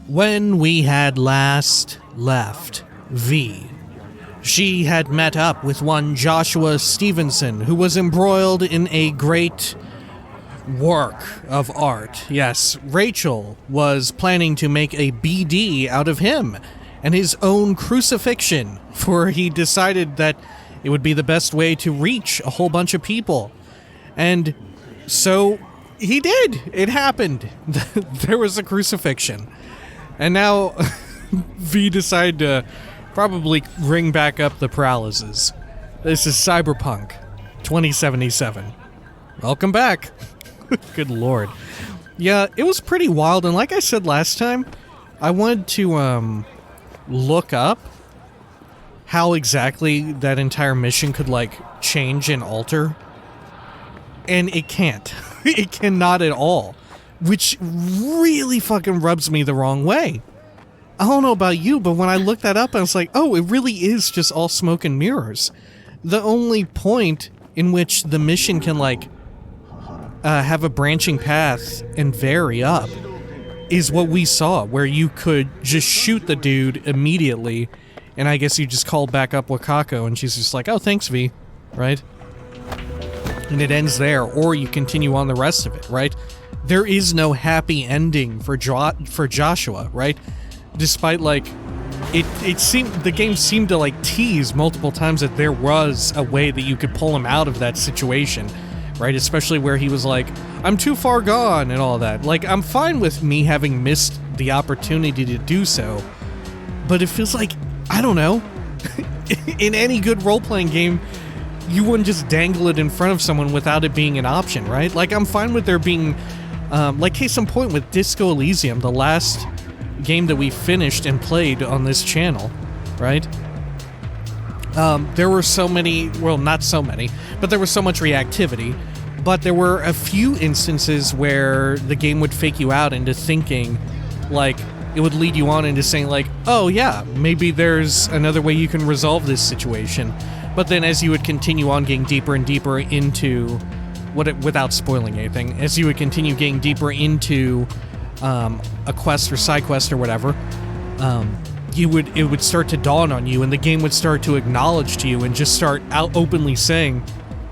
When we had last left V, she had met up with one Joshua Stevenson, who was embroiled in a great work of art. Yes, Rachel was planning to make a BD out of him and his own crucifixion, for he decided that it would be the best way to reach a whole bunch of people. And so he did. It happened. There was a crucifixion. And now V decided to probably ring back up the Peralez's. This is Cyberpunk 2077. Welcome back. Good lord. Yeah, it was pretty wild, and like I said last time, I wanted to look up how exactly that entire mission could, like, change and alter. And it can't. It cannot at all. Which really fucking rubs me the wrong way. I don't know about you, but when I looked that up, I was like, oh, it really is just all smoke and mirrors. The only point in which the mission can, like, have a branching path and vary up is what we saw, where you could just shoot the dude immediately, and I guess you just called back up Wakako, and she's just like, oh, thanks, V, right? And it ends there, or you continue on the rest of it, right? There is no happy ending for Joshua, right? Despite, like, it seemed, the game seemed to, like, tease multiple times that there was a way that you could pull him out of that situation, right? Especially where he was like, I'm too far gone and all that. Like, I'm fine with me having missed the opportunity to do so, but it feels like, I don't know, in any good role-playing game, you wouldn't just dangle it in front of someone without it being an option, right? Like, I'm fine with there being, like, case in point with Disco Elysium, the last game that we finished and played on this channel, right? There were so many, well, not so many, but there was so much reactivity, but there were a few instances where the game would fake you out into thinking, like, it would lead you on into saying, like, oh yeah, maybe there's another way you can resolve this situation. But then as you would continue on getting deeper and deeper into, without spoiling anything, as you would continue getting deeper into a quest or side quest or whatever, it would start to dawn on you, and the game would start to acknowledge to you and just start out openly saying,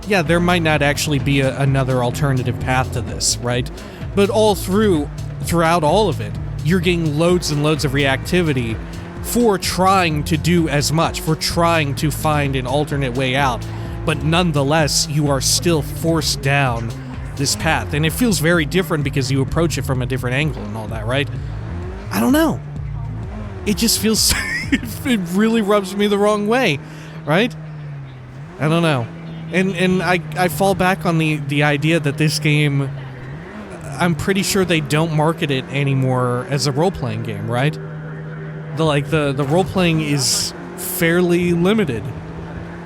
yeah, there might not actually be another alternative path to this, right? But throughout all of it, you're getting loads and loads of reactivity for trying to do as much, for trying to find an alternate way out, but nonetheless, you are still forced down this path, and it feels very different because you approach it from a different angle and all that, right? I don't know. It just feels, it really rubs me the wrong way, right? I don't know. And I fall back on the idea that this game, I'm pretty sure they don't market it anymore as a role-playing game, right? The role-playing is fairly limited.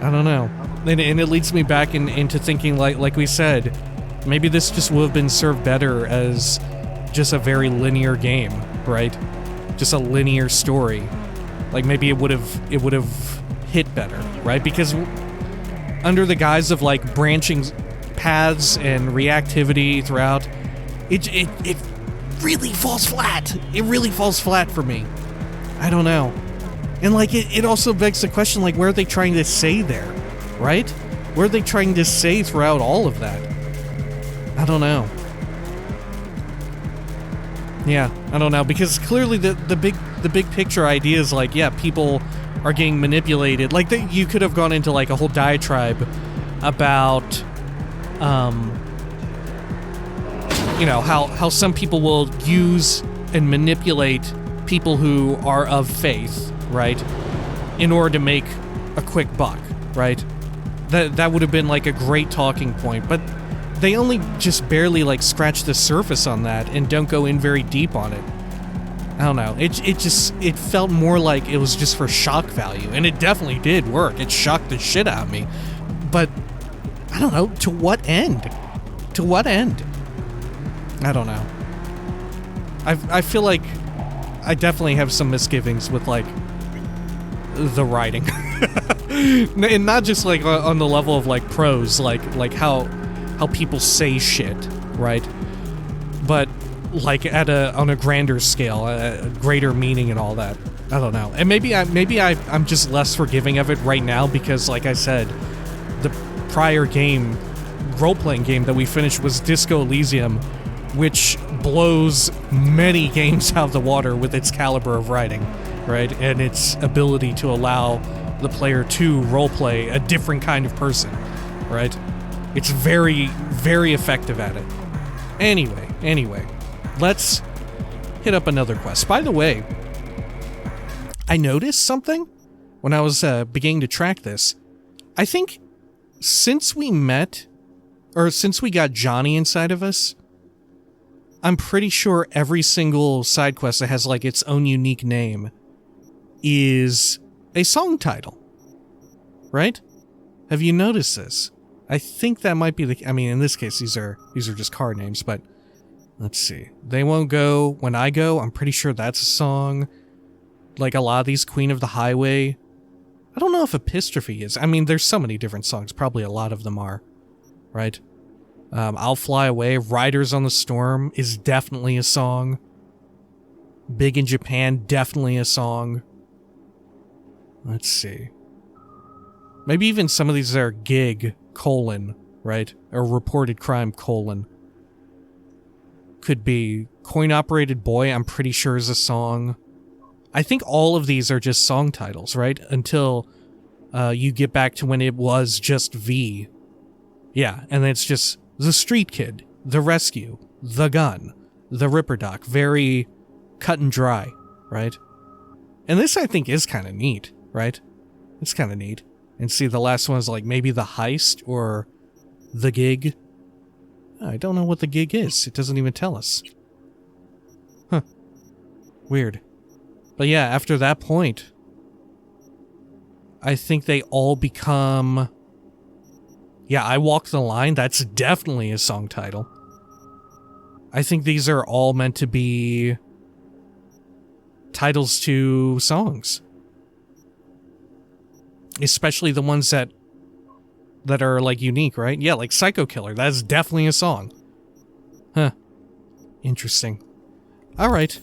I don't know. And it leads me back into thinking, like we said, maybe this just would have been served better as just a very linear game, right? Just a linear story. Like, maybe it would have hit better, right? Because under the guise of, like, branching paths and reactivity throughout, it really falls flat. It really falls flat for me. I don't know. And, like, it also begs the question, like, where are they trying to say there, right? Where are they trying to say throughout all of that? I don't know. Yeah, I don't know, because clearly the big picture idea is, like, yeah, people are getting manipulated. Like, you could have gone into, like, a whole diatribe about, you know, how some people will use and manipulate people who are of faith, right, in order to make a quick buck, right? That would have been, like, a great talking point, but they only just barely, like, scratch the surface on that and don't go in very deep on it. I don't know. It felt more like it was just for shock value, and it definitely did work. It shocked the shit out of me. But, I don't know, to what end? To what end? I don't know. I feel like I definitely have some misgivings with, like, the writing. And not just, like, on the level of, like, prose, like how people say shit, right? But like on a grander scale, a greater meaning and all that. I don't know. And maybe I'm just less forgiving of it right now because, like I said, the prior game, role-playing game that we finished was Disco Elysium, which blows many games out of the water with its caliber of writing, right? And its ability to allow the player to roleplay a different kind of person, right? It's very, very effective at it. Anyway, let's hit up another quest. By the way, I noticed something when I was beginning to track this. I think since we met, or since we got Johnny inside of us, I'm pretty sure every single side quest that has like its own unique name is a song title, right? Have you noticed this? I think that might be the, I mean, in this case, these are just card names, but let's see. They Won't Go When I Go, I'm pretty sure that's a song. Like a lot of these, Queen of the Highway. I don't know if Epistrophe is. I mean, there's so many different songs. Probably a lot of them are, right? I'll Fly Away. Riders on the Storm is definitely a song. Big in Japan, definitely a song. Let's see. Maybe even some of these are gig, right? Or reported crime, Could be Coin Operated Boy, I'm pretty sure is a song. I think all of these are just song titles, right? Until you get back to when it was just V. Yeah, and then it's just The Street Kid, The Rescue, The Gun, The Ripper Doc. Very cut and dry, right? And this, I think, is kind of neat, right? It's kind of neat. And see, the last one is like maybe The Heist or The Gig. I don't know what The Gig is. It doesn't even tell us. Huh. Weird. But yeah, after that point, I think they all become... Yeah, I Walk the Line, that's definitely a song title. I think these are all meant to be titles to songs. Especially the ones that are, like, unique, right? Yeah, like Psycho Killer, that's definitely a song. Huh. Interesting. Alright.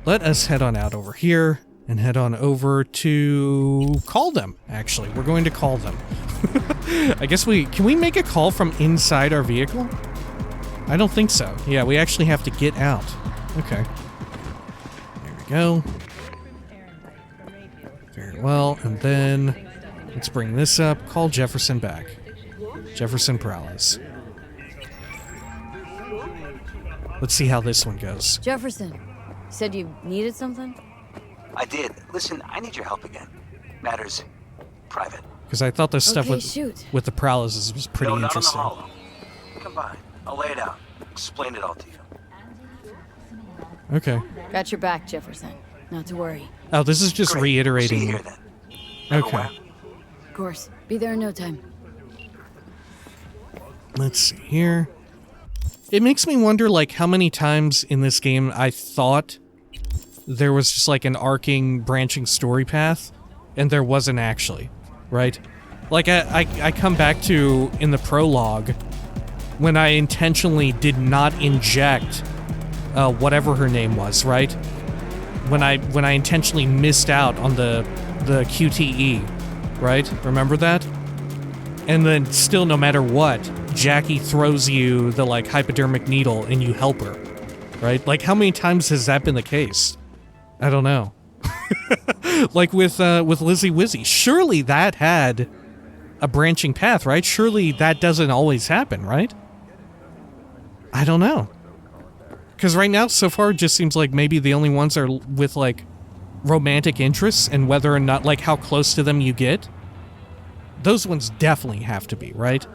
Let us head on out over here and head on over to call them, actually. We're going to call them. I guess can we make a call from inside our vehicle? I don't think so. Yeah, we actually have to get out. Okay. There we go. Very well, and then let's bring this up. Call Jefferson back. Jefferson Peralez. Let's see how this one goes. Jefferson. Said you needed something? I did. Listen, I need your help again. Matters private. Because I thought this stuff Okay, with the Peralezes was pretty interesting. Not on the hollow. Come by. I'll lay it out. Explain it all to you. Okay. Got your back, Jefferson. Not to worry. Oh, this is just Great. reiterating. See you here, then. Okay. Of course. Be there in no time. Let's see here. It makes me wonder, like, how many times in this game I thought there was just, like, an arcing, branching story path, and there wasn't actually, right? Like, I come back to, in the prologue, when I intentionally did not inject whatever her name was, right? When I intentionally missed out on the QTE, right? Remember that? And then still, no matter what, Jackie throws you the, like, hypodermic needle and you help her, right? Like, how many times has that been the case? I don't know. Like with Lizzie Wizzy, surely that had a branching path, right? Surely that doesn't always happen, right? I don't know. Because right now, so far, it just seems like maybe the only ones are with, like, romantic interests and whether or not, like, how close to them you get. Those ones definitely have to be, right?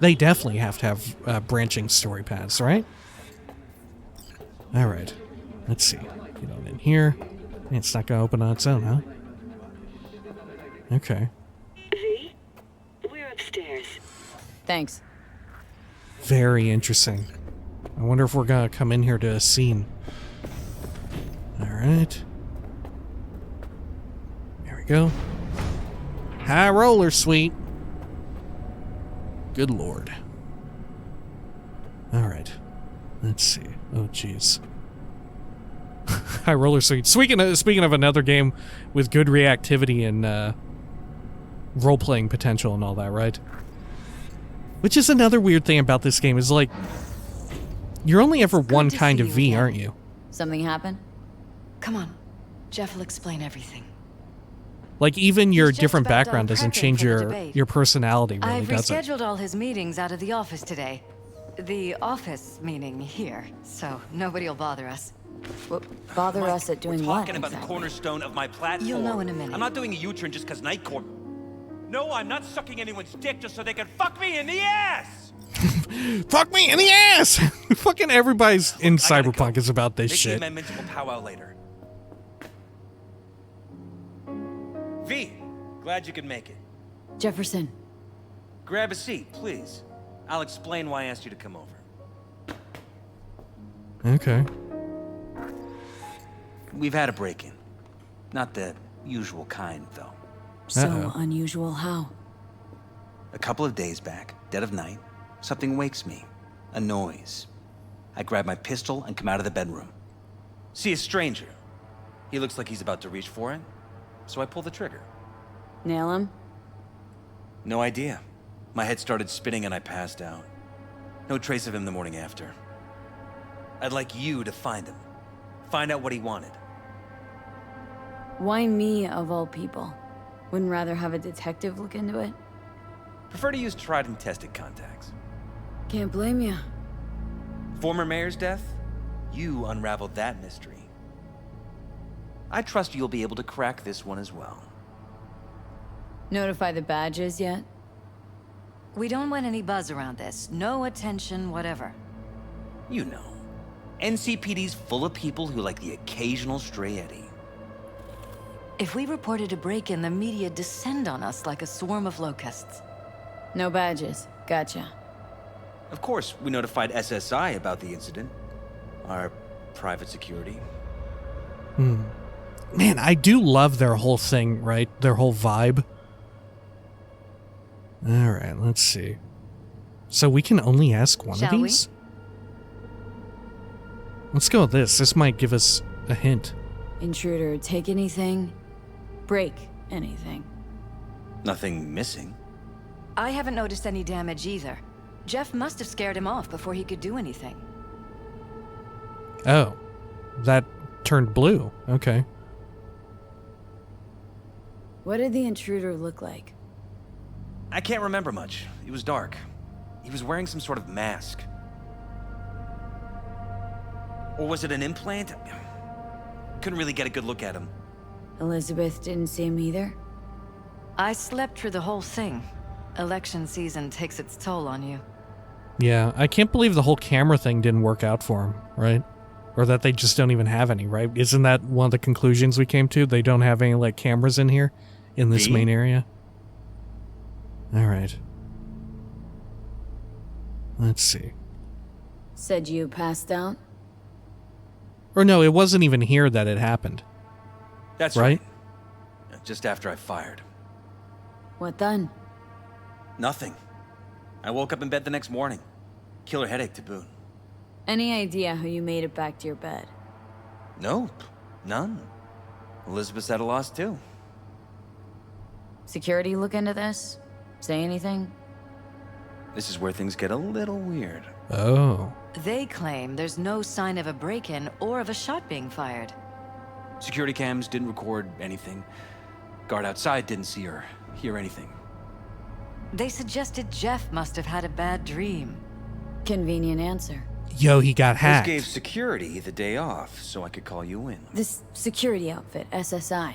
They definitely have to have branching story paths, right? Alright. Let's see. Get on in here. It's not gonna open on its own, huh? Okay. V, we're upstairs. Thanks. Very interesting. I wonder if we're gonna come in here to a scene. Alright. There we go. High roller suite. Good lord. Alright. Let's see. Oh, jeez. High roller suite. Speaking of another game with good reactivity and role-playing potential and all that, right? Which is another weird thing about this game is like, you're only ever one kind of V, aren't you? Something happened? Come on. Jeff will explain everything. Like, even your He's just different about background done doesn't prepping change for the your debate. personality, really, I've does it? rescheduled all his meetings out of the office today. The office meaning here, so nobody will bother us. Bother us at doing We're what? talking about the exactly? cornerstone of my platform. You'll know in a minute. I'm not doing a U-turn just because Night Court. No, I'm not sucking anyone's dick just so they can fuck me in the ass! Fuck me in the ass! Fucking everybody's in I gotta Cyberpunk go. is about this Make shit. the amendments, we'll powwow later. V, glad you could make it. Jefferson, Grab a seat, please. I'll explain why I asked you to come over. Okay. We've had a break-in. Not the usual kind, though. so Uh-oh. unusual how? A couple of days back, dead of night, something wakes me. A noise. I grab my pistol and come out of the bedroom. See a stranger. He looks like he's about to reach for it, so I pull the trigger. Nail him? No idea. My head started spinning and I passed out. No trace of him the morning after. I'd like you to find him. Find out what he wanted. Why me, of all people? Wouldn't rather have a detective look into it? Prefer to use tried and tested contacts. Can't blame you. Former mayor's death? You unraveled that mystery. I trust you'll be able to crack this one as well. Notify the badges yet? We don't want any buzz around this. No attention, whatever. You know. NCPD's full of people who like the occasional stray eddy. If we reported a break-in, the media descend on us like a swarm of locusts. No badges. Gotcha. Of course, we notified SSI about the incident. Our private security. Man, I do love their whole thing, right? Their whole vibe. Alright, let's see. So we can only ask one Shall of we? these? Let's go with this. This might give us a hint. Intruder, take anything? Break anything? Nothing missing. I haven't noticed any damage either. Jeff must have scared him off before he could do anything. Oh. That turned blue. Okay. What did the intruder look like? I can't remember much. It was dark. He was wearing some sort of mask. Or was it an implant? Couldn't really get a good look at him. Elizabeth didn't see him either? I slept through the whole thing. Election season takes its toll on you. Yeah, I can't believe the whole camera thing didn't work out for him, right? Or that they just don't even have any, right? Isn't that one of the conclusions we came to? They don't have any, like, cameras in here? In this main area? Alright. Let's see. Said you passed out? Or no, it wasn't even here that it happened. That's right. Just after I fired. What then? Nothing. I woke up in bed the next morning. Killer headache to boot. Any idea how you made it back to your bed? Nope. None. Elizabeth's at a loss too. Security look into this? Say anything? This is where things get a little weird. Oh. They claim there's no sign of a break-in or of a shot being fired. Security cams didn't record anything. Guard outside didn't see or hear anything. They suggested Jeff must have had a bad dream. Convenient answer. Yo, he got This hacked. gave security the day off so I could call you in. This security outfit, SSI.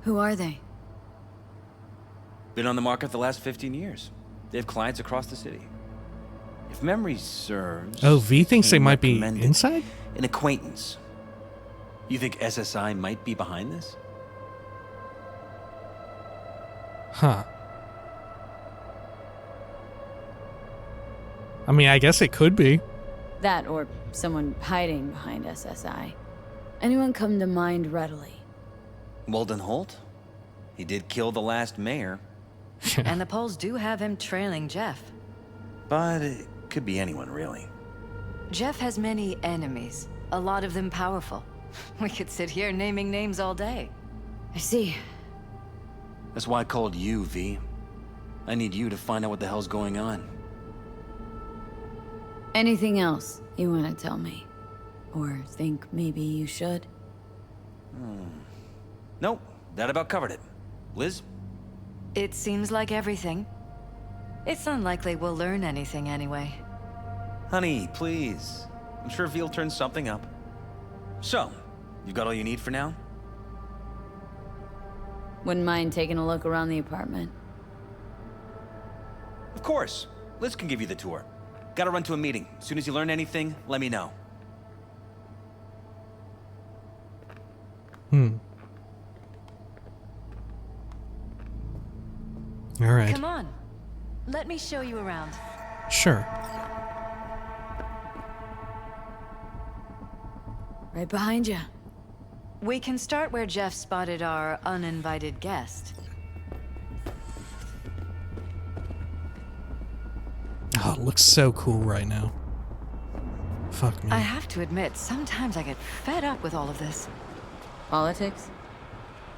Who are they? Been on the market the last 15 years. They have clients across the city. If memory serves... Oh, V thinks they King might be recommended inside? An acquaintance. You think SSI might be behind this? Huh. I mean, I guess it could be. That or someone hiding behind SSI. Anyone come to mind readily? Walden Holt? He did kill the last mayor. And the polls do have him trailing Jeff. But it could be anyone, really. Jeff has many enemies, a lot of them powerful. We could sit here naming names all day. I see. That's why I called you, V. I need you to find out what the hell's going on. Anything else you want to tell me? Or think maybe you should? Nope, that about covered it. Liz? It seems like everything. It's unlikely we'll learn anything anyway. Honey, please. I'm sure V'll turn something up. So, you've got all you need for now? Wouldn't mind taking a look around the apartment. Of course. Liz can give you the tour. Gotta run to a meeting. As soon as you learn anything, let me know. All right. Come on. Let me show you around. Sure. Right behind you. We can start where Jeff spotted our uninvited guest. Oh, it looks so cool right now. Fuck me. I have to admit, sometimes I get fed up with all of this. Politics?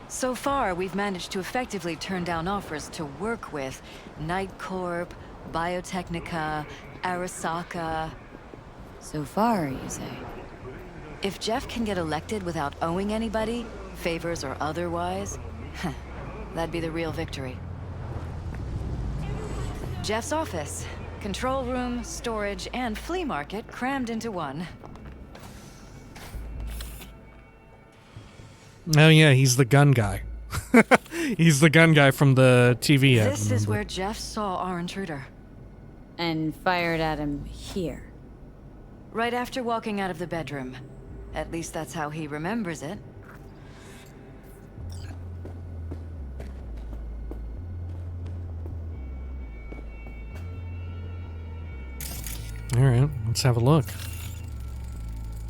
So far, we've managed to effectively turn down offers to work with Night Corp, Biotechnica, Arasaka. So far, you say? If Jeff can get elected without owing anybody, favors or otherwise, that'd be the real victory. Jeff's office. Control room, storage, and flea market crammed into one. Oh yeah, he's the gun guy. He's the gun guy from the TV ad. This is where Jeff saw our intruder. And fired at him here. Right after walking out of the bedroom. At least that's how he remembers it. All right, let's have a look.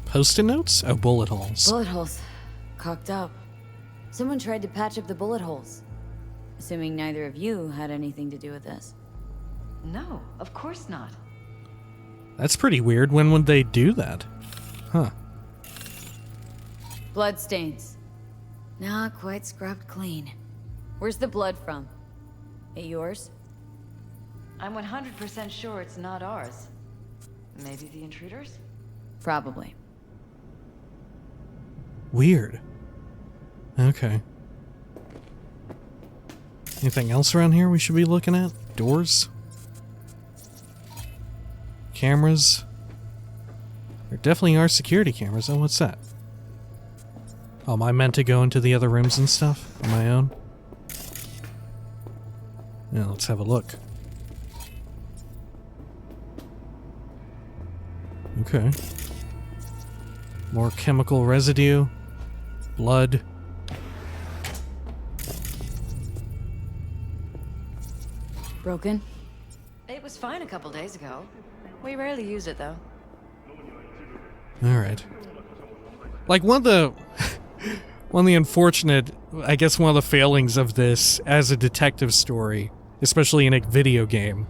Post-it notes? Oh, bullet holes. Bullet holes. Cocked up. Someone tried to patch up the bullet holes. Assuming neither of you had anything to do with this. No, of course not. That's pretty weird. When would they do that? Huh. Blood stains. Not quite scrubbed clean. Where's the blood from? It yours? I'm 100% sure it's not ours. Maybe the intruders? Probably. Weird. Okay. Anything else around here we should be looking at? Doors? Cameras? There definitely are security cameras. Oh, what's that? Oh, am I meant to go into the other rooms and stuff on my own? Yeah, let's have a look. Okay. More chemical residue. Blood. Broken? It was fine a couple days ago. We rarely use it, though. Alright. Like, one of the unfortunate, I guess one of the failings of this as a detective story, especially in a video game,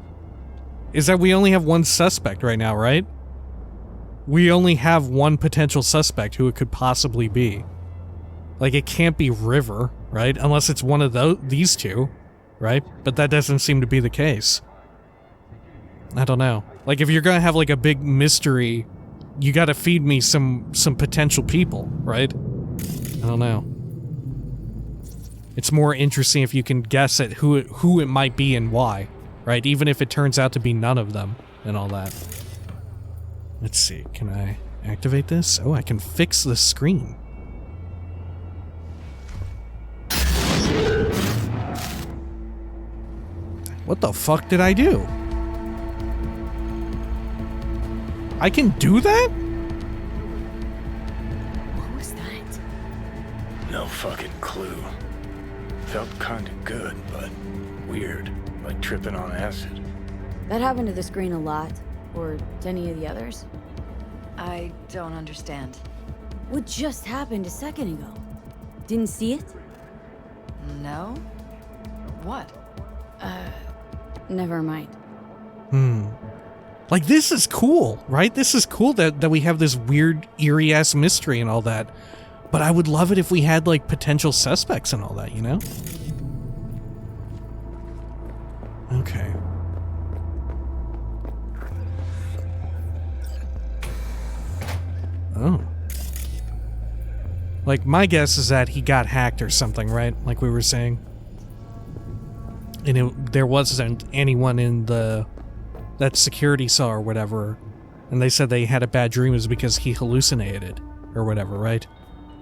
is that we only have one suspect right now, right? We only have one potential suspect who it could possibly be. Like, it can't be River, right? Unless it's one of these two, right? But that doesn't seem to be the case. I don't know. Like, if you're gonna have, like, a big mystery, you gotta feed me some potential people, right? I don't know. It's more interesting if you can guess at who it might be and why, right? Even if it turns out to be none of them and all that. Let's see, can I activate this? Oh, I can fix the screen. What the fuck did I do? I can do that? What was that? No fucking clue. Felt kinda good, but weird. Like tripping on acid. That happened to the screen a lot. Or to any of the others? I don't understand. What just happened a second ago? Didn't see it? No? What? Never mind. Like, this is cool, right? This is cool that we have this weird, eerie-ass mystery and all that. But I would love it if we had, like, potential suspects and all that, you know? Okay. Oh. Like, my guess is that he got hacked or something, right? Like we were saying. And there wasn't anyone in that security cell or whatever. And they said they had a bad dream is because he hallucinated or whatever, right?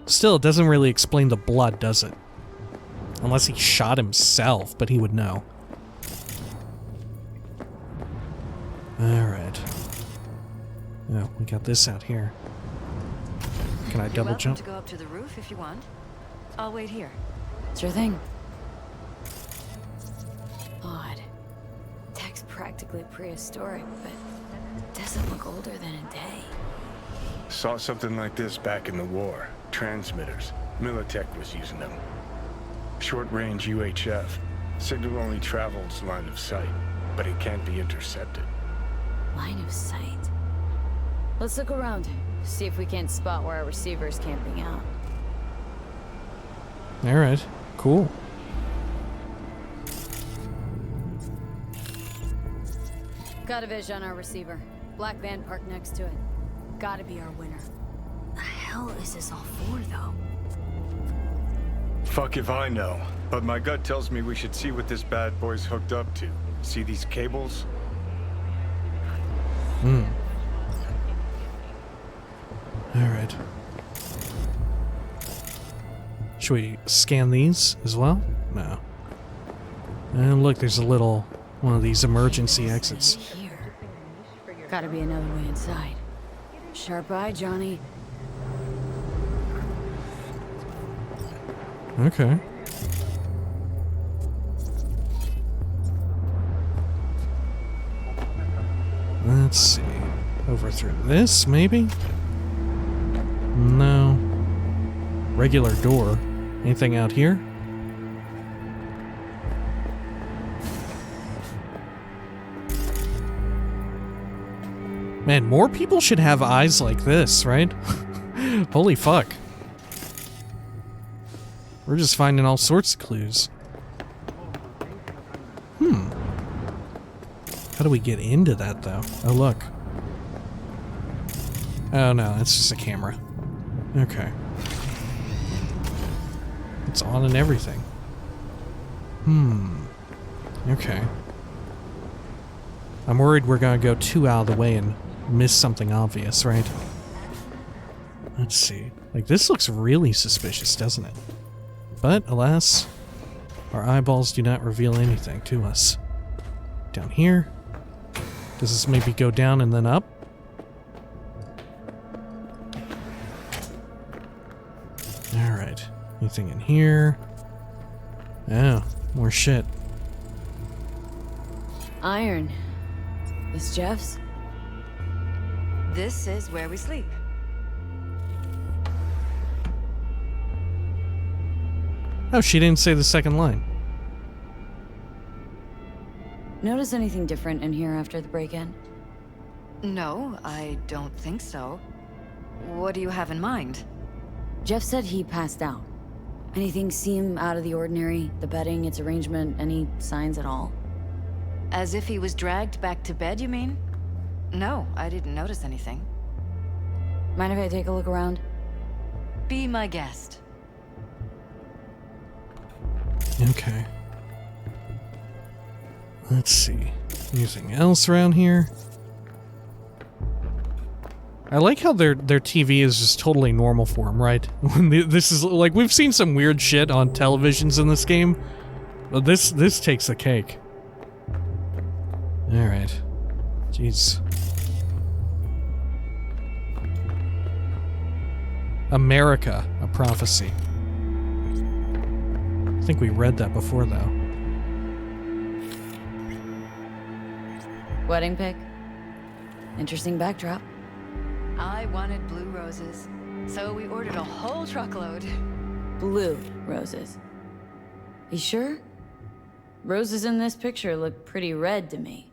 Still, it doesn't really explain the blood, does it? Unless he shot himself, but he would know. Alright. Oh, we got this out here. Can I double jump? You're welcome to go up to the roof if you want. I'll wait here. Sure thing. Odd. Tech's practically prehistoric, but it doesn't look older than a day. Saw something like this back in the war. Transmitters. Militech was using them. Short-range UHF. Signal only travels line of sight, but it can't be intercepted. Line of sight. Let's look around. See if we can't spot where our receiver's camping out. Alright, cool. Got a vision on our receiver. Black van parked next to it. Gotta be our winner. The hell is this all for, though? Fuck if I know, but my gut tells me we should see what this bad boy's hooked up to. See these cables? Alright. Should we scan these as well? No. And look, there's a little one of these emergency exits. Here. Gotta be another way inside. Sharp eye, Johnny. Okay. Let's see. Over through this, maybe? No. Regular door. Anything out here? Man, more people should have eyes like this, right? Holy fuck. We're just finding all sorts of clues. How do we get into that, though? Oh, look. Oh, no, that's just a camera. Okay. It's on and everything. Okay. I'm worried we're gonna go too out of the way and miss something obvious, right? Let's see. Like, this looks really suspicious, doesn't it? But, alas, our eyeballs do not reveal anything to us. Down here? Does this maybe go down and then up? Alright. Anything in here? Oh, more shit. Iron. This Jeff's? This is where we sleep. Oh, she didn't say the second line. Notice anything different in here after the break-in? No, I don't think so. What do you have in mind? Jeff said he passed out. Anything seem out of the ordinary? The bedding, its arrangement, any signs at all? As if he was dragged back to bed, you mean? No, I didn't notice anything. Mind if I take a look around? Be my guest. Okay. Let's see. Anything else around here? I like how their TV is just totally normal for them, right? This is like, we've seen some weird shit on televisions in this game, but this takes the cake. All right. Jeez. America, a prophecy. I think we read that before, though. Wedding pic? Interesting backdrop. I wanted blue roses, so we ordered a whole truckload. Blue roses. You sure? Roses in this picture look pretty red to me.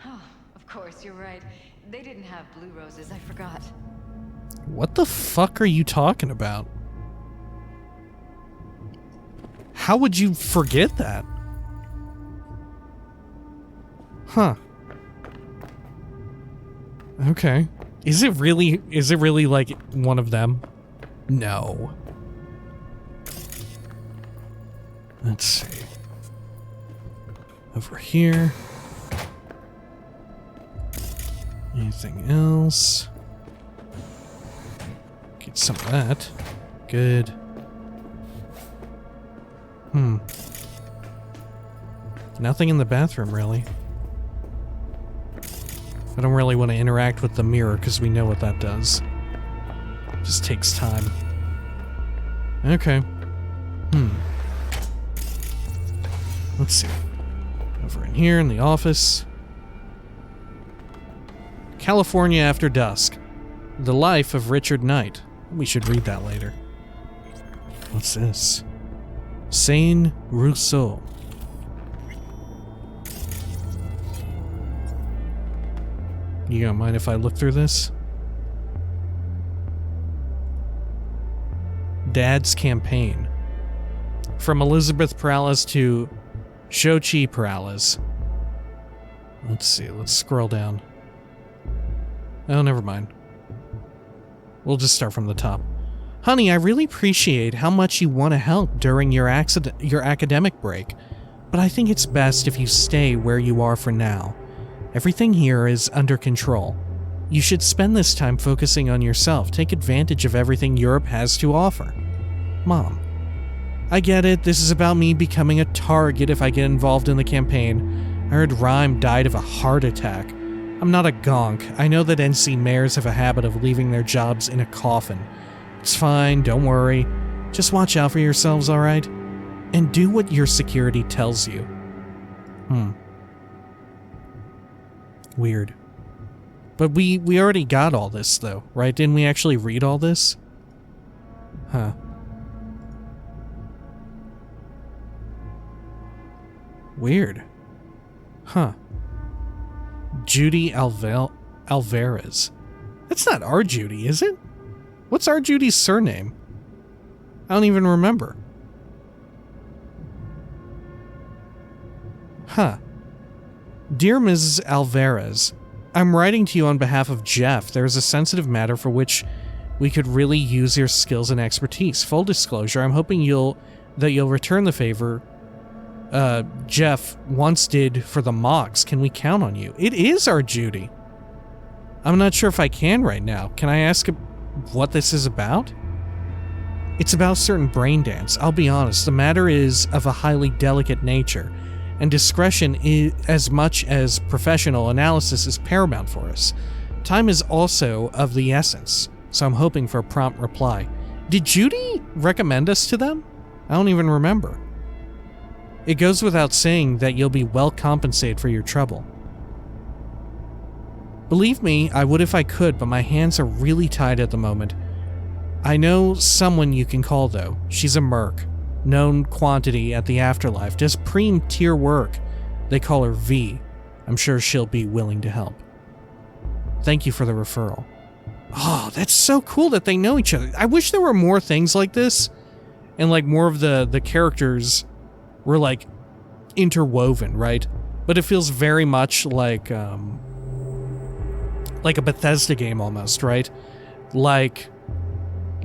Oh, of course, you're right. They didn't have blue roses, I forgot. What the fuck are you talking about? How would you forget that? Huh. Okay. Is it really like one of them? No. Let's see. Over here. Anything else? Get some of that. Good. Nothing in the bathroom, really. I don't really want to interact with the mirror because we know what that does. Just takes time. Okay. Let's see. Over in here in the office. California After Dusk. The Life of Richard Knight. We should read that later. What's this? Saint Rousseau. You don't mind if I look through this? Dad's Campaign. From Elizabeth Peralez to Xochitl Peralez. Let's see, let's scroll down. Oh, never mind. We'll just start from the top. Honey, I really appreciate how much you want to help during your academic break, but I think it's best if you stay where you are for now. Everything here is under control. You should spend this time focusing on yourself. Take advantage of everything Europe has to offer. Mom. I get it. This is about me becoming a target if I get involved in the campaign. I heard Rhyme died of a heart attack. I'm not a gonk. I know that NC mayors have a habit of leaving their jobs in a coffin. It's fine. Don't worry. Just watch out for yourselves, alright? And do what your security tells you. Weird. But we already got all this, though, right? Didn't we actually read all this? Huh. Weird. Huh. Judy Alvarez. That's not our Judy, is it? What's our Judy's surname? I don't even remember. Huh. Dear Mrs. Alvarez, I'm writing to you on behalf of Jeff. There is a sensitive matter for which we could really use your skills and expertise. Full disclosure, I'm hoping that you'll return the favor Jeff once did for the mocks. Can we count on you? It is our Judy. I'm not sure if I can right now. Can I ask what this is about? It's about certain brain dance. I'll be honest, the matter is of a highly delicate nature, and discretion is, as much as professional analysis is paramount for us. Time is also of the essence, so I'm hoping for a prompt reply. Did Judy recommend us to them? I don't even remember. It goes without saying that you'll be well compensated for your trouble. Believe me, I would if I could, but my hands are really tied at the moment. I know someone you can call, though. She's a merc. Known quantity at the Afterlife. Does tier work. They call her V. I'm sure she'll be willing to help. Thank you for the referral. Oh, that's so cool that they know each other. I wish there were more things like this, and like more of the characters were like interwoven, right? But it feels very much like a Bethesda game almost, right? Like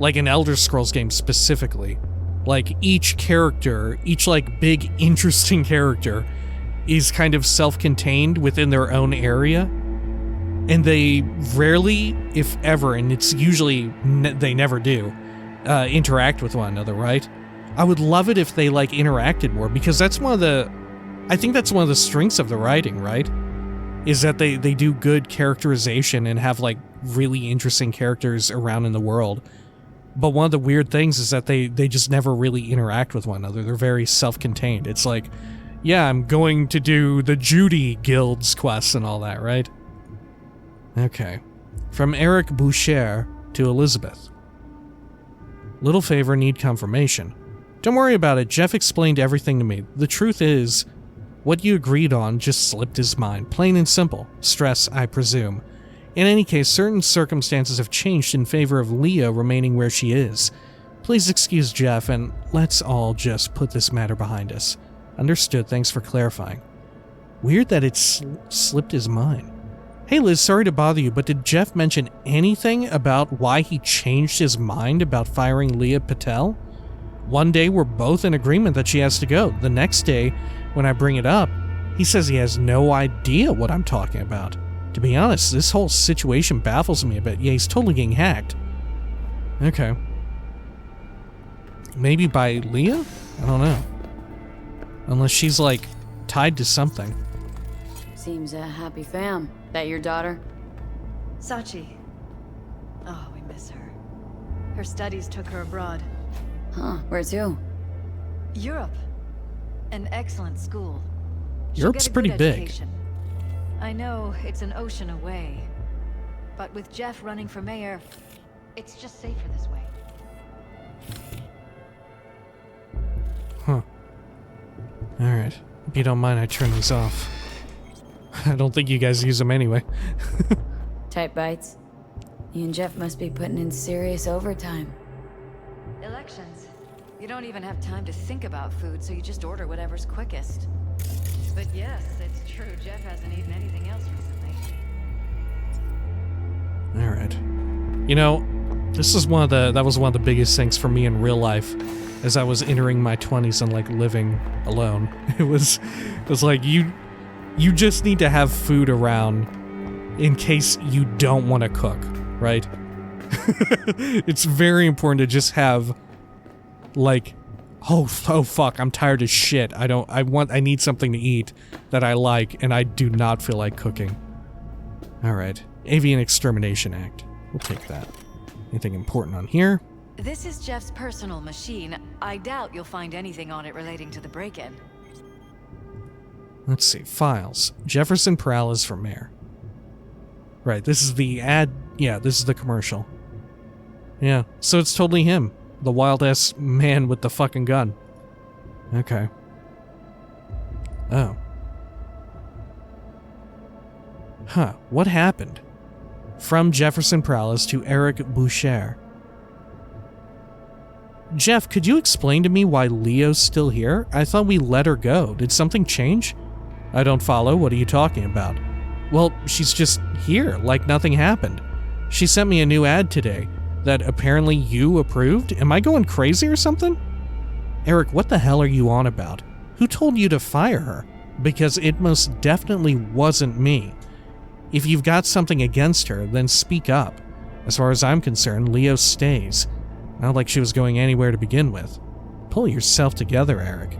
an Elder Scrolls game specifically. Like each character, each like big interesting character is kind of self-contained within their own area. And they rarely, if ever, and it's usually they never do, interact with one another, right? I would love it if they like interacted more, because that's I think that's one of the strengths of the writing, right? Is that they do good characterization and have like really interesting characters around in the world. But one of the weird things is that they just never really interact with one another. They're very self-contained. It's like, yeah, I'm going to do the Judy Guild's quests and all that, right? Okay. From Eric Boucher to Elizabeth. Little favor, need confirmation. Don't worry about it. Jeff explained everything to me. The truth is, what you agreed on just slipped his mind. Plain and simple. Stress, I presume. In any case, certain circumstances have changed in favor of Leo remaining where she is. Please excuse Jeff, and let's all just put this matter behind us. Understood, thanks for clarifying. Weird that it slipped his mind. Hey Liz, sorry to bother you, but did Jeff mention anything about why he changed his mind about firing Leah Patel? One day we're both in agreement that she has to go. The next day, when I bring it up, he says he has no idea what I'm talking about. To be honest, this whole situation baffles me a bit. Yeah, he's totally getting hacked. Okay. Maybe by Leah? I don't know. Unless she's, like, tied to something. Seems a happy fam. That your daughter? Sachi. Oh, we miss her. Her studies took her abroad. Huh, where to? Europe. An excellent school. She'll Europe's get a pretty good big. education. I know it's an ocean away, but with Jeff running for mayor, it's just safer this way. Huh. Alright. If you don't mind, I turn these off. I don't think you guys use them anyway. Tight bites. You and Jeff must be putting in serious overtime. Elections. You don't even have time to think about food, so you just order whatever's quickest. But yes, it's true, Jeff hasn't eaten anything else recently. Alright. You know, this is that was one of the biggest things for me in real life as I was entering my 20s and like living alone. It was like you just need to have food around in case you don't want to cook, right? It's very important to just have like, oh fuck, I'm tired as shit. I need something to eat that I like, and I do not feel like cooking. Alright. Avian Extermination Act. We'll take that. Anything important on here? This is Jeff's personal machine. I doubt you'll find anything on it relating to the break-in. Let's see. Files. Jefferson Peralez for mayor. Right, this is the ad. Yeah, this is the commercial. Yeah, so it's totally him. The wild-ass man with the fucking gun. Okay. Oh. Huh, what happened? From Jefferson Peralez to Eric Boucher. Jeff, could you explain to me why Leo's still here? I thought we let her go. Did something change? I don't follow. What are you talking about? Well, she's just here, like nothing happened. She sent me a new ad today that apparently you approved? Am I going crazy or something? Eric, what the hell are you on about? Who told you to fire her? Because it most definitely wasn't me. If you've got something against her, then speak up. As far as I'm concerned, Leo stays. Not like she was going anywhere to begin with. Pull yourself together, Eric.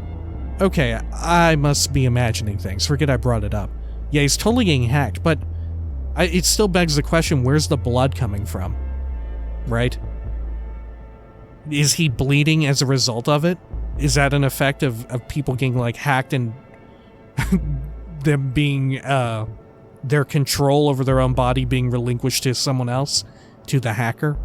Okay, I must be imagining things. Forget I brought it up. Yeah, he's totally getting hacked, but it still begs the question, where's the blood coming from? Right? Is he bleeding as a result of it? Is that an effect of people getting, like, hacked and them being, their control over their own body being relinquished to someone else? To the hacker?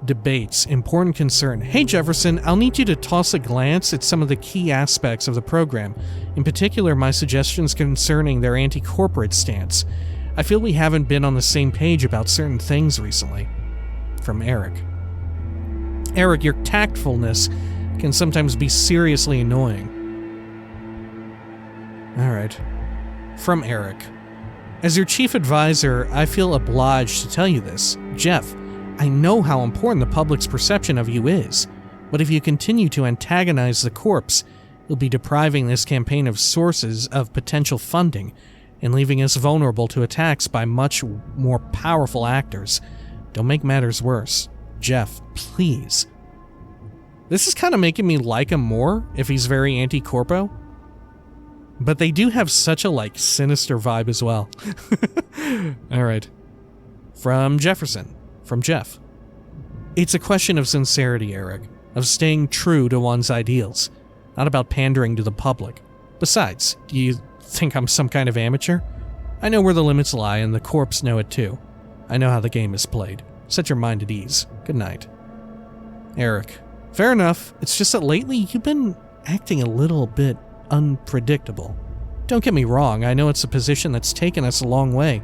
Debates. Important concern. Hey Jefferson, I'll need you to toss a glance at some of the key aspects of the program. In particular, my suggestions concerning their anti-corporate stance. I feel we haven't been on the same page about certain things recently. From Eric. Eric, your tactfulness can sometimes be seriously annoying. Alright. From Eric. As your chief advisor, I feel obliged to tell you this. Jeff, I know how important the public's perception of you is, but if you continue to antagonize the corpse, you'll be depriving this campaign of sources of potential funding and leaving us vulnerable to attacks by much more powerful actors. Don't make matters worse. Jeff, please. This is kind of making me like him more if he's very anti-corpo. But they do have such a, like, sinister vibe as well. Alright. From Jefferson. From Jeff. It's a question of sincerity, Eric. Of staying true to one's ideals. Not about pandering to the public. Besides, do you think I'm some kind of amateur? I know where the limits lie, and the corpse know it too. I know how the game is played. Set your mind at ease. Good night. Eric. Fair enough. It's just that lately you've been acting a little bit unpredictable. Don't get me wrong, I know it's a position that's taken us a long way,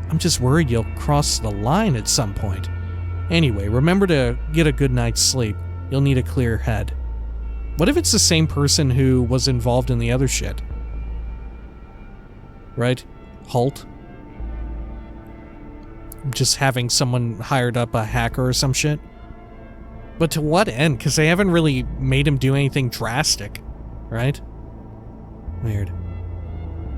I'm just worried you'll cross the line at some point. Anyway, remember to get a good night's sleep. You'll need a clear head. What if it's the same person who was involved in the other shit? Right? Halt? Just having someone hired up a hacker or some shit? But to what end? Because they haven't really made him do anything drastic. Right? Weird.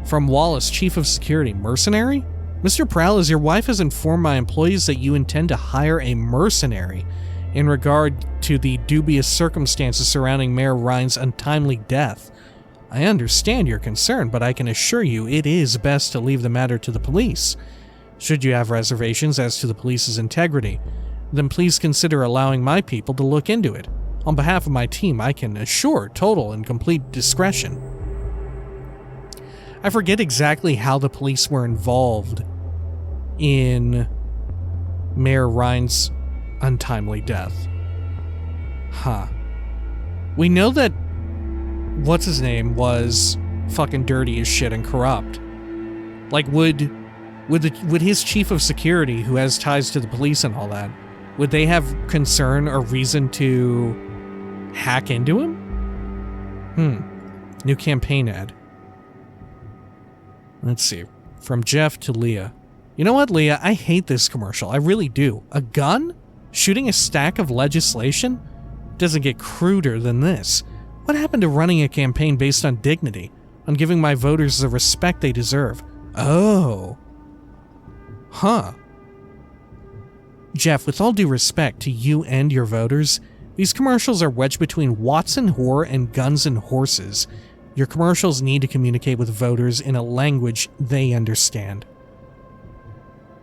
From Wallace, Chief of Security. Mercenary? Mr. Peralez, your wife has informed my employees that you intend to hire a mercenary in regard to the dubious circumstances surrounding Mayor Ryan's untimely death. I understand your concern, but I can assure you it is best to leave the matter to the police. Should you have reservations as to the police's integrity, then please consider allowing my people to look into it. On behalf of my team, I can assure total and complete discretion. I forget exactly how the police were involved in Mayor Ryan's untimely death. Huh. We know that what's his name was fucking dirty as shit and corrupt. Like, would his chief of security, who has ties to the police and all that, would they have concern or reason to hack into him? New campaign ad. Let's see. From Jeff to Leah. You know what, Leah? I hate this commercial. I really do. A gun? Shooting a stack of legislation? Doesn't get cruder than this. What happened to running a campaign based on dignity? On giving my voters the respect they deserve? Oh. Huh. Jeff, with all due respect to you and your voters, these commercials are wedged between Watson Horror and Guns and Horses. Your commercials need to communicate with voters in a language they understand.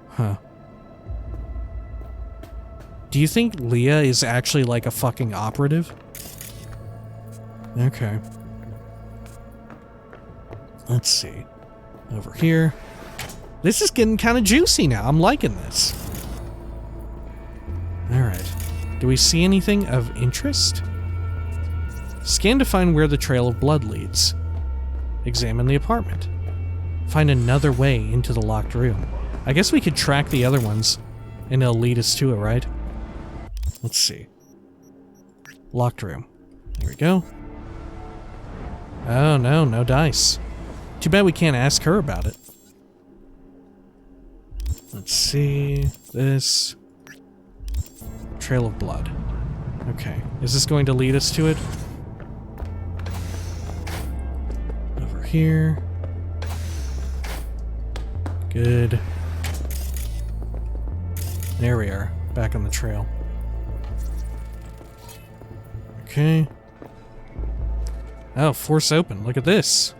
Huh. Do you think Leah is actually like a fucking operative? Okay. Let's see. Over here. This is getting kind of juicy now. I'm liking this. Alright. Do we see anything of interest? Scan to find where the trail of blood leads. Examine the apartment. Find another way into the locked room. I guess we could track the other ones and it'll lead us to it, right? Let's see. Locked room. Here we go. Oh no, no dice. Too bad we can't ask her about it. Let's see. This. Trail of blood. Okay. Is this going to lead us to it? Over here. Good. There we are. Back on the trail. Okay. Oh, force open. Look at this.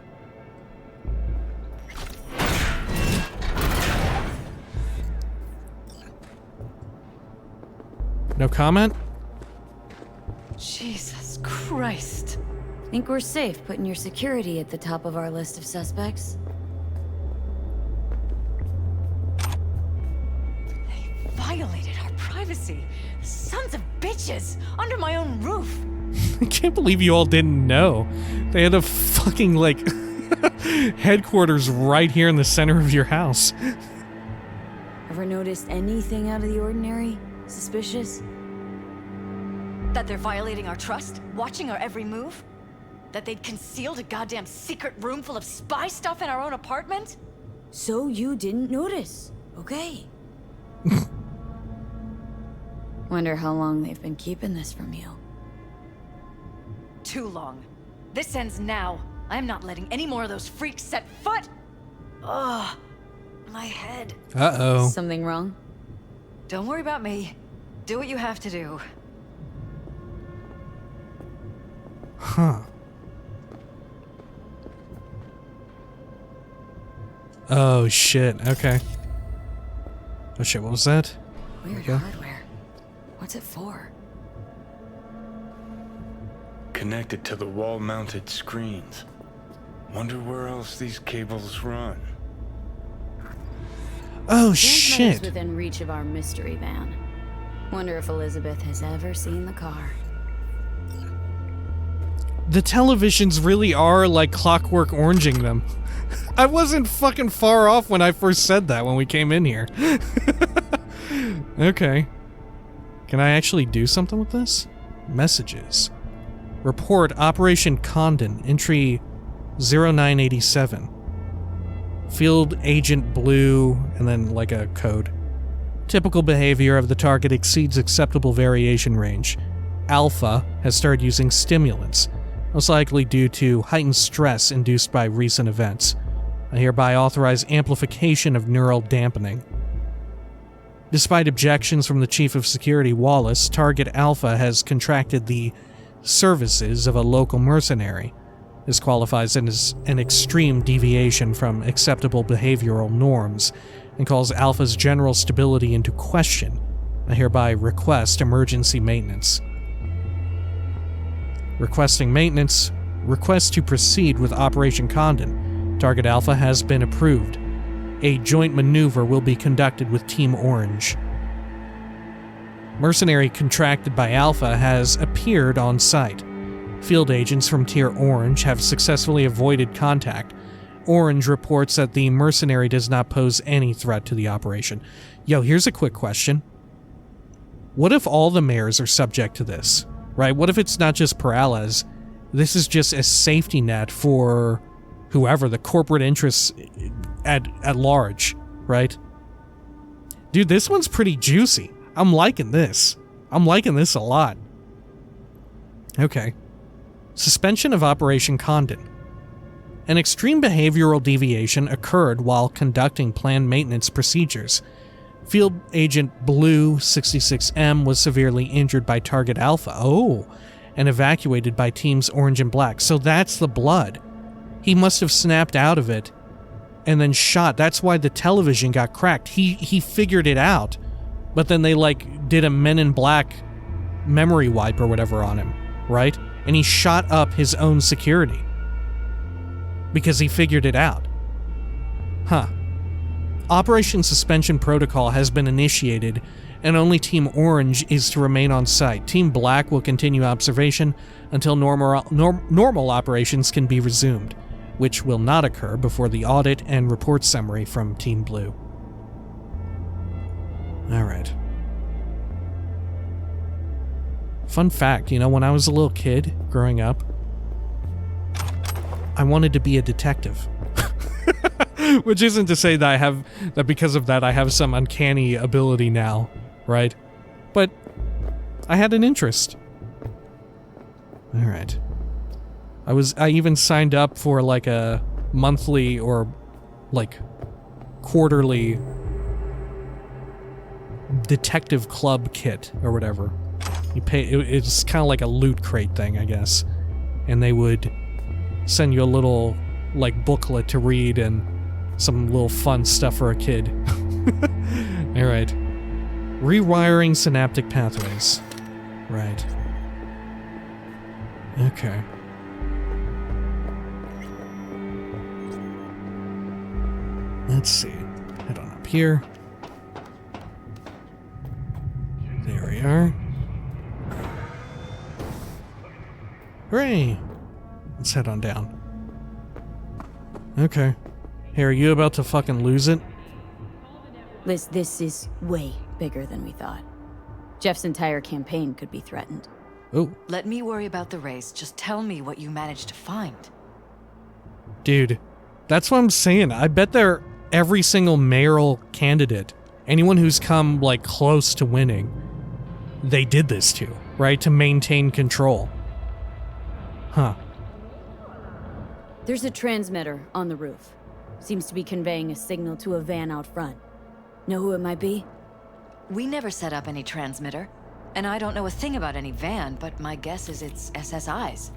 No comment? Jesus Christ. Think we're safe putting your security at the top of our list of suspects? They violated our privacy. Sons of bitches! Under my own roof! I can't believe you all didn't know. They had a fucking, like, headquarters right here in the center of your house. Ever noticed anything out of the ordinary? Suspicious? That they're violating our trust? Watching our every move? That they'd concealed a goddamn secret room full of spy stuff in our own apartment? So you didn't notice. Okay. Wonder how long they've been keeping this from you. Too long. This ends now. I'm not letting any more of those freaks set foot! Ugh. My head. Uh-oh. Something wrong? Don't worry about me. Do what you have to do. Huh. Oh, shit. Okay. Oh, shit. What was that? Weird hardware. What's it for? Connected to the wall-mounted screens. Wonder where else these cables run. Oh, Transmitter's shit. within reach of our mystery van. Wonder if Elizabeth has ever seen the car. The televisions really are like Clockwork Oranging them. I wasn't fucking far off when I first said that when we came in here. Okay. Can I actually do something with this? Messages. Report Operation Condon, entry 0987. Field Agent Blue, and then like a code. Typical behavior of the target exceeds acceptable variation range. Alpha has started using stimulants, most likely due to heightened stress induced by recent events. I hereby authorize amplification of neural dampening. Despite objections from the Chief of Security, Wallace, Target Alpha has contracted the services of a local mercenary. This qualifies as an extreme deviation from acceptable behavioral norms and calls Alpha's general stability into question. I hereby request emergency maintenance. Requesting maintenance. Request to proceed with Operation Condon. Target Alpha has been approved. A joint maneuver will be conducted with Team Orange. Mercenary contracted by Alpha has appeared on site. Field agents from Tier Orange have successfully avoided contact. Orange reports that the mercenary does not pose any threat to the operation. Yo, here's a quick question. What if all the mayors are subject to this? Right? What if it's not just Peralez? This is just a safety net for whoever, the corporate interests at large, right? Dude, this one's pretty juicy. I'm liking this. I'm liking this a lot. Okay. Suspension of Operation Condon. An extreme behavioral deviation occurred while conducting planned maintenance procedures. Field Agent Blue 66M was severely injured by Target Alpha. Oh, and evacuated by Teams Orange and Black. So that's the blood. He must have snapped out of it and then shot. That's why the television got cracked. He figured it out. But then they like did a Men in Black memory wipe or whatever on him, right? And he shot up his own security because he figured it out. Huh. Operation Suspension Protocol has been initiated, and only Team Orange is to remain on site. Team Black will continue observation until normal operations can be resumed, which will not occur before the audit and report summary from Team Blue. Alright. Fun fact, you know, when I was a little kid growing up, I wanted to be a detective. Which isn't to say that because of that I have some uncanny ability now, right? But I had an interest. Alright. I even signed up for like a monthly or like quarterly detective club kit or whatever. You pay, it's kind of like a loot crate thing, I guess. And they would send you a little like booklet to read and some little fun stuff for a kid. Alright. Rewiring synaptic pathways. Right. Okay. Let's see. Head on up here. There we are. Hooray! Let's head on down. Okay. Hey, are you about to fucking lose it? Liz, this is way bigger than we thought. Jeff's entire campaign could be threatened. Oh. Let me worry about the race. Just tell me what you managed to find. Dude, that's what I'm saying. I bet they're every single mayoral candidate, anyone who's come like close to winning, they did this to, right? To maintain control. Huh. There's a transmitter on the roof. Seems to be conveying a signal to a van out front. Know who it might be? We never set up any transmitter, and I don't know a thing about any van, but my guess is it's SSI's.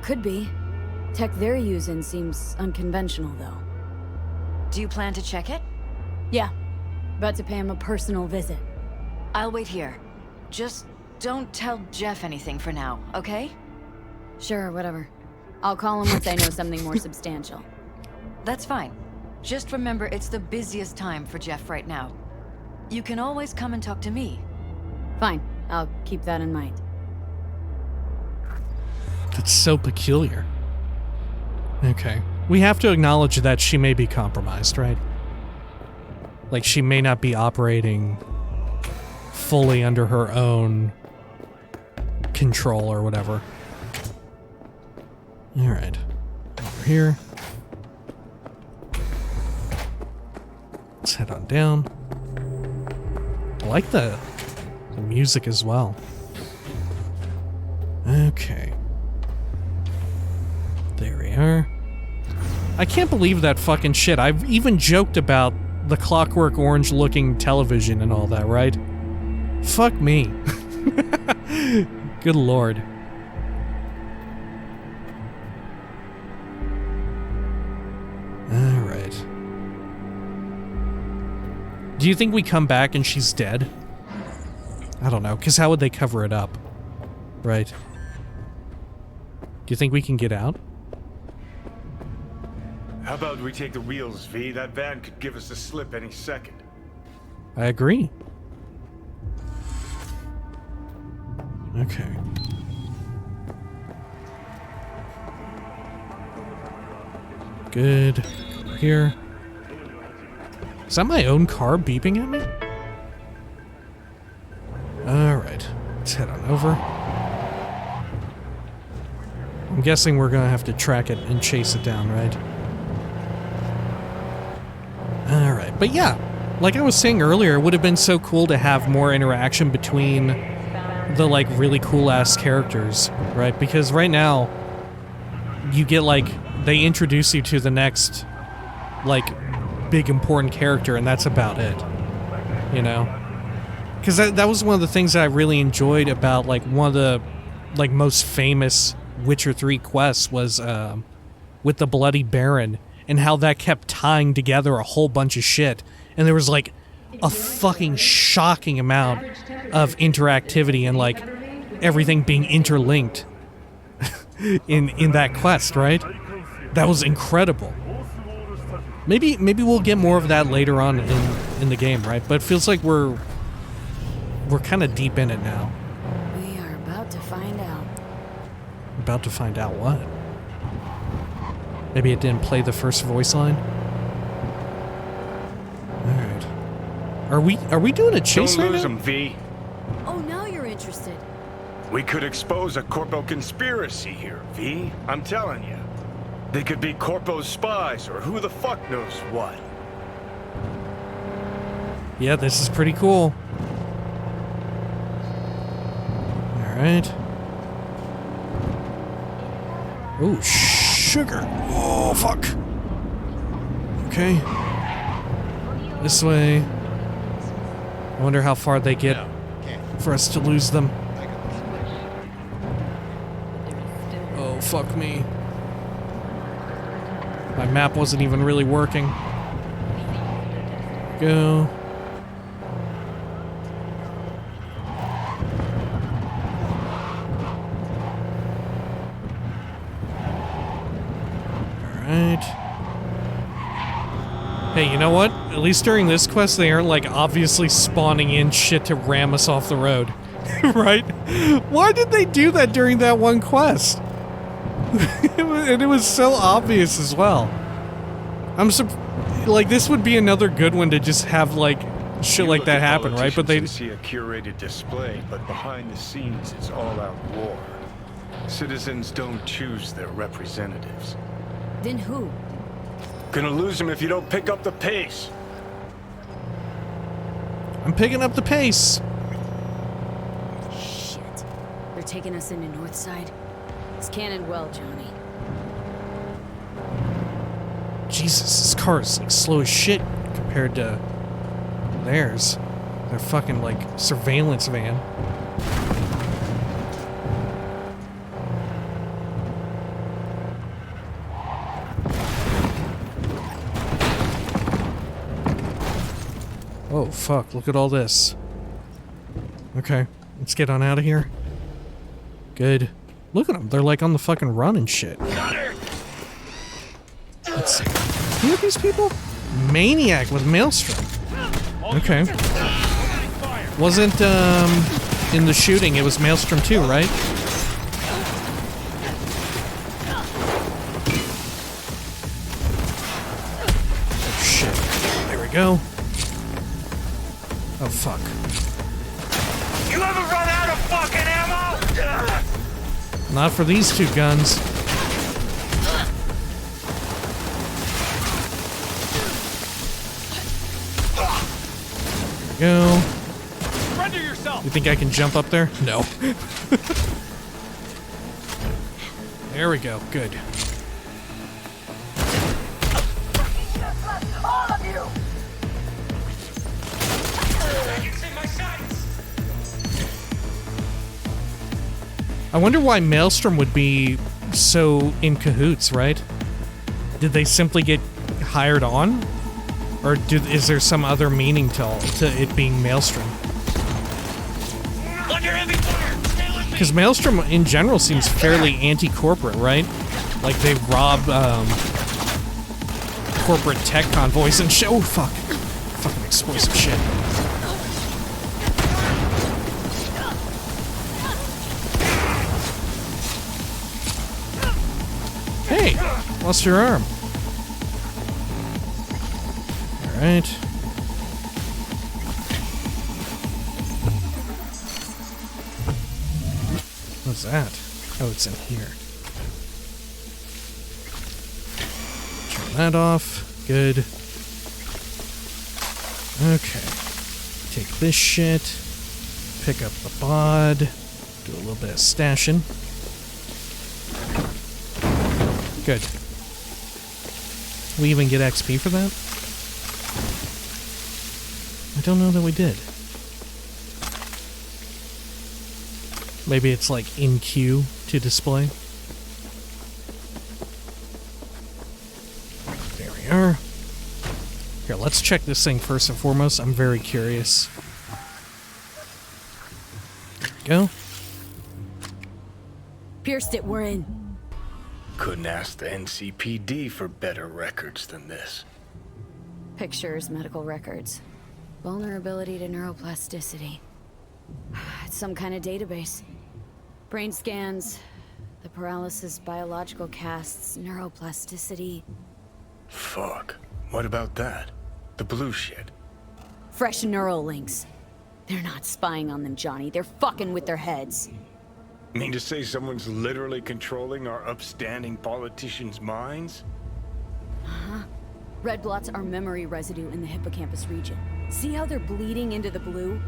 Could be. Tech they're using seems unconventional, though. Do you plan to check it? Yeah. About to pay him a personal visit. I'll wait here. Just don't tell Jeff anything for now, okay? Sure, whatever. I'll call him once I know something more substantial. That's fine. Just remember it's the busiest time for Jeff right now. You can always come and talk to me. Fine. I'll keep that in mind. That's so peculiar. Okay. We have to acknowledge that she may be compromised, right? Like, she may not be operating fully under her own control or whatever. Alright. Over here. Let's head on down. I like the music as well. Okay. There we are. I can't believe that fucking shit. I've even joked about the Clockwork Orange looking television and all that, right? Fuck me. Good lord. Alright. Do you think we come back and she's dead? I don't know, because how would they cover it up? Right. Do you think we can get out? How about we take the wheels, V? That van could give us a slip any second. I agree. Okay. Good. Over here. Is that my own car beeping at me? Alright. Let's head on over. I'm guessing we're gonna have to track it and chase it down, right? Alright, but yeah, like I was saying earlier, it would have been so cool to have more interaction between the, like, really cool-ass characters, right? Because right now, you get, like, they introduce you to the next, like, big important character, and that's about it, you know? Because that was one of the things that I really enjoyed about, like, one of the, like, most famous Witcher 3 quests was, with the Bloody Baron, and how that kept tying together a whole bunch of shit. And there was, like, a fucking shocking amount of interactivity and, like, everything being interlinked in that quest, right? That was incredible. Maybe we'll get more of that later on in the game, right? But it feels like we're kind of deep in it now. We are about to find out. About to find out what? Maybe it didn't play the first voice line? Alright. Are we doing a chase Don't right lose now? them, V. Oh, now you're interested. We could expose a Corpo conspiracy here, V. I'm telling you. They could be Corpo's spies, or who the fuck knows what. Yeah, this is pretty cool. Alright. Oh, sugar. Oh, fuck. Okay. This way. I wonder how far they get for us to lose them. Oh, fuck me. My map wasn't even really working. Go. Alright. Hey, you know what? At least during this quest, they aren't, like, obviously spawning in shit to ram us off the road. Right? Why did they do that during that one quest? And it was so obvious as well. Like, this would be another good one to just have, like, shit like that happen, right? But they see a curated display, but behind the scenes it's all-out war. Citizens don't choose their representatives. Then who? Gonna lose them if you don't pick up the pace. I'm picking up the pace. Shit. They're taking us into Northside. Scan it well, Johnny. Jesus, this car is, like, slow as shit compared to theirs. Their fucking, like, surveillance van. Oh, fuck, look at all this. Okay, let's get on out of here. Good. Look at them, they're, like, on the fucking run and shit. Let's see. Who are these people? Maniac with Maelstrom. Okay. Wasn't, in the shooting, it was Maelstrom too, right? go. Oh, fuck. You ever run out of fucking ammo? Not for these two guns. There we go. Surrender yourself! You think I can jump up there? No. There we go. Good. All of you! I can see my sights! I wonder why Maelstrom would be so in cahoots, right? Did they simply get hired on? Or is there some other meaning to it being Maelstrom? Under heavy fire! Stay with me! Because Maelstrom, in general, seems fairly anti-corporate, right? Like, they rob, corporate tech convoys and shit. Oh, fuck. Fucking explosive shit. Hey! Lost your arm. Alright. What's that? Oh, it's in here. Turn that off. Good. Okay. Take this shit. Pick up the bod. Do a little bit of stashing. Good. We even get XP for that? I don't know that we did. Maybe it's like in queue to display. There we are. Here, let's check this thing first and foremost. I'm very curious. There we go. Pierced it, we're in. Couldn't ask the NCPD for better records than this. Pictures, medical records. Vulnerability to neuroplasticity. It's some kind of database. Brain scans, the paralysis, biological casts, neuroplasticity. Fuck. What about that? The blue shit. Fresh neural links. They're not spying on them, Johnny. They're fucking with their heads. Mean to say someone's literally controlling our upstanding politicians' minds? Uh-huh. Red blots are memory residue in the hippocampus region. See how they're bleeding into the blue?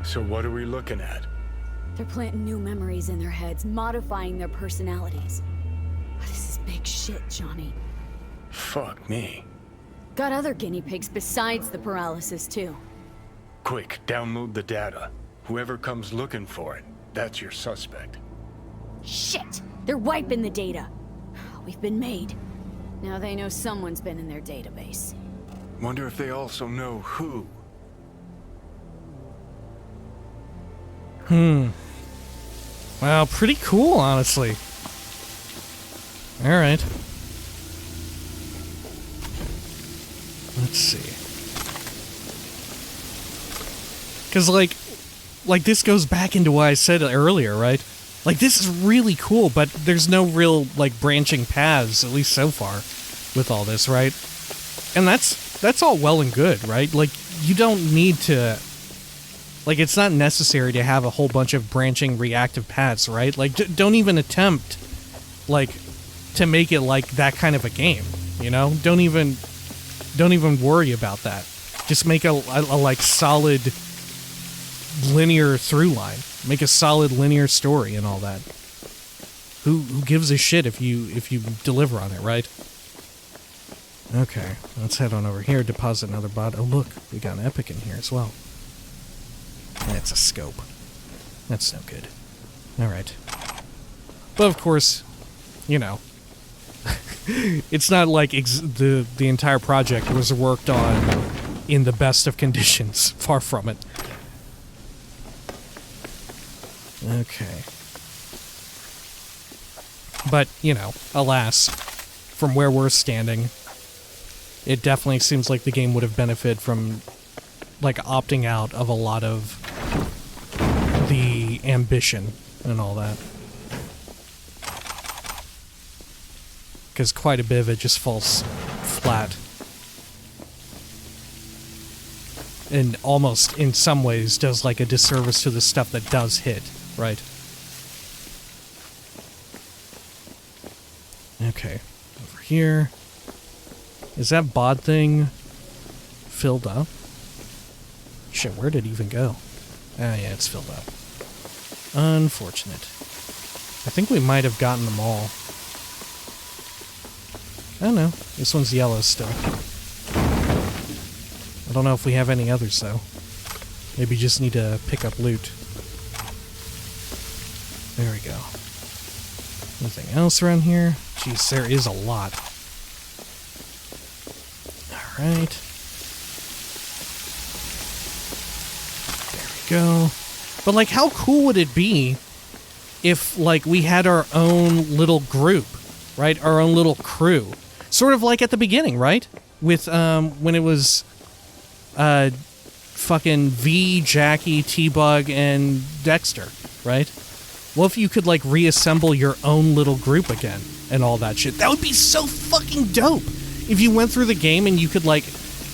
So what are we looking at? They're planting new memories in their heads, modifying their personalities. This is big shit, Johnny. Fuck me. Got other guinea pigs besides the paralysis, too. Quick, download the data. Whoever comes looking for it, that's your suspect. Shit! They're wiping the data. We've been made. Now they know someone's been in their database. Wonder if they also know who. Wow, pretty cool, honestly. Alright. Let's see. Because, like this goes back into what I said earlier, right? Like, this is really cool, but there's no real, like, branching paths, at least so far, with all this, right? And that's all well and good, right? Like, you don't need to... Like, it's not necessary to have a whole bunch of branching reactive paths, right? Like, don't even attempt, like, to make it like that kind of a game, you know? Don't even worry about that. Just make a like, solid linear through line. Make a solid linear story and all that. Who gives a shit if you deliver on it, right? Okay, let's head on over here, deposit another bot. Oh look, we got an epic in here as well. And it's a scope. That's no good. Alright. But of course, you know, it's not like the entire project was worked on in the best of conditions. Far from it. Okay. But, you know, alas, from where we're standing, it definitely seems like the game would have benefited from, like, opting out of a lot of the ambition and all that. Because quite a bit of it just falls flat. and almost in some ways does like a disservice to the stuff that does hit, right? Okay, over here. Is that bod thing filled up? Shit, where did it even go? Ah, yeah, it's filled up. Unfortunate. I think we might have gotten them all. I don't know. This one's yellow still. I don't know if we have any others, though. Maybe just need to pick up loot. There we go. Anything else around here? Jeez, there is a lot. Alright. There we go. But, like, how cool would it be if, like, we had our own little group, right? Our own little crew. Sort of like at the beginning, right? With, when it was, fucking V, Jackie, T-Bug, and Dexter, right? What if you could, like, reassemble your own little group again and all that shit? That would be so fucking dope! If you went through the game and you could, like,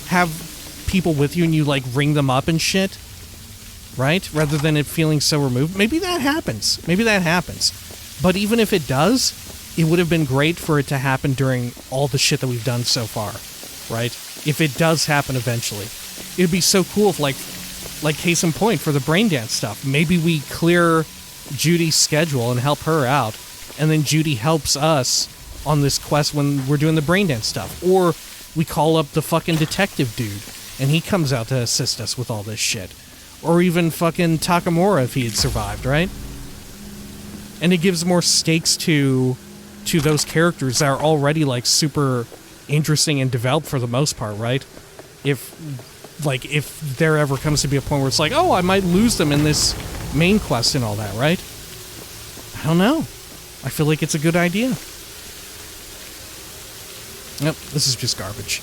have people with you and you, like, ring them up and shit, right? Rather than it feeling so removed. Maybe that happens. Maybe that happens. But even if it does, it would have been great for it to happen during all the shit that we've done so far, right? If it does happen eventually. It would be so cool if, like case in point for the brain dance stuff, maybe we clear Judy's schedule and help her out, and then Judy helps us on this quest when we're doing the brain dance stuff. Or we call up the fucking detective dude, and he comes out to assist us with all this shit. Or even fucking Takamura if he had survived, right? And it gives more stakes to those characters that are already, like, super interesting and developed for the most part, right? If there ever comes to be a point where it's like, oh, I might lose them in this main quest and all that, right? I don't know. I feel like it's a good idea. Nope, this is just garbage.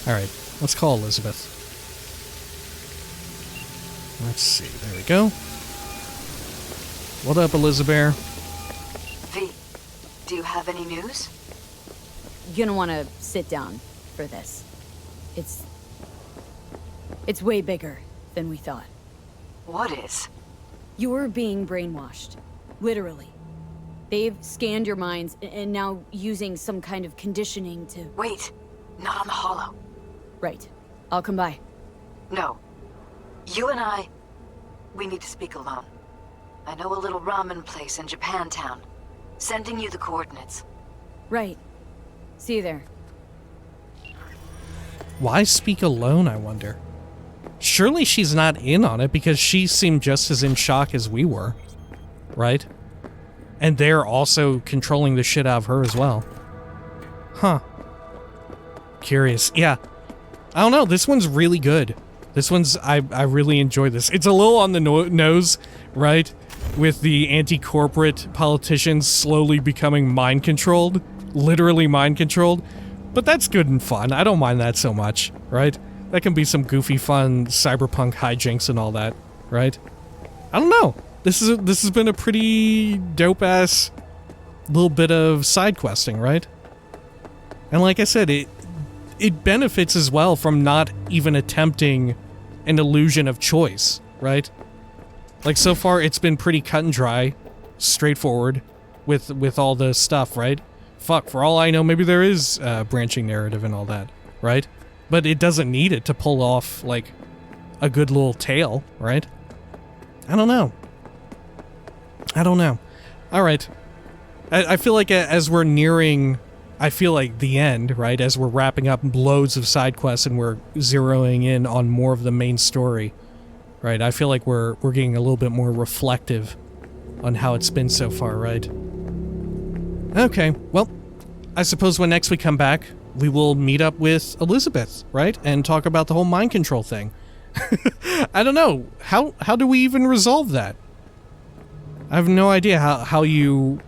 Alright, let's call Elizabeth. Let's see, there we go. What up, Elizabeth? V, do you have any news? You're gonna want to sit down for this. It's way bigger than we thought. What is? You're being brainwashed. Literally. They've scanned your minds and now using some kind of conditioning to... Wait, not on the holo. Right. I'll come by. No. You and I, we need to speak alone. I know a little ramen place in Japantown. Sending you the coordinates. Right. See you there. Why speak alone, I wonder? Surely she's not in on it because she seemed just as in shock as we were. Right? And they're also controlling the shit out of her as well. Huh. Curious. Yeah. I don't know. This one's really good. This one's... I really enjoy this. It's a little on the nose, right? With the anti-corporate politicians slowly becoming mind-controlled. Literally mind-controlled. But that's good and fun. I don't mind that so much, right? That can be some goofy, fun cyberpunk hijinks and all that, right? I don't know. This has been a pretty dope-ass little bit of side questing, right? And like I said, it benefits as well from not even attempting an illusion of choice, right? Like, so far, it's been pretty cut and dry, straightforward, with all the stuff, right? Fuck, for all I know, maybe there is branching narrative and all that, right? But it doesn't need it to pull off, like, a good little tale, right? I don't know. Alright. I feel like as we're nearing, I feel like the end, right? As we're wrapping up loads of side quests and we're zeroing in on more of the main story, right? I feel like we're getting a little bit more reflective on how it's been so far, right? Okay, well, I suppose when next we come back, we will meet up with Elizabeth, right? And talk about the whole mind control thing. I don't know. How do we even resolve that? I have no idea how you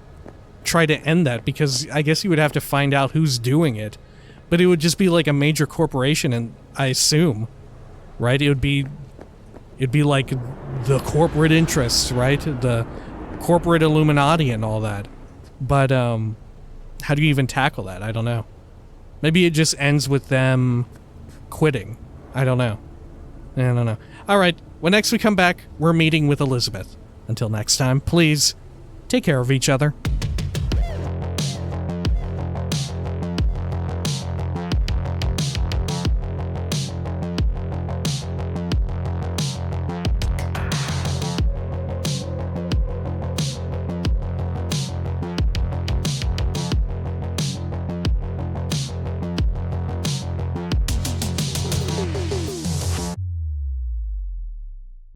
try to end that, because I guess you would have to find out who's doing it. But it would just be like a major corporation, and I assume, right? It'd be like the corporate interests, right? The corporate Illuminati and all that. But how do you even tackle that? I don't know. Maybe it just ends with them quitting. I don't know. I don't know. All right, when next we come back, we're meeting with Elizabeth. Until next time, please take care of each other.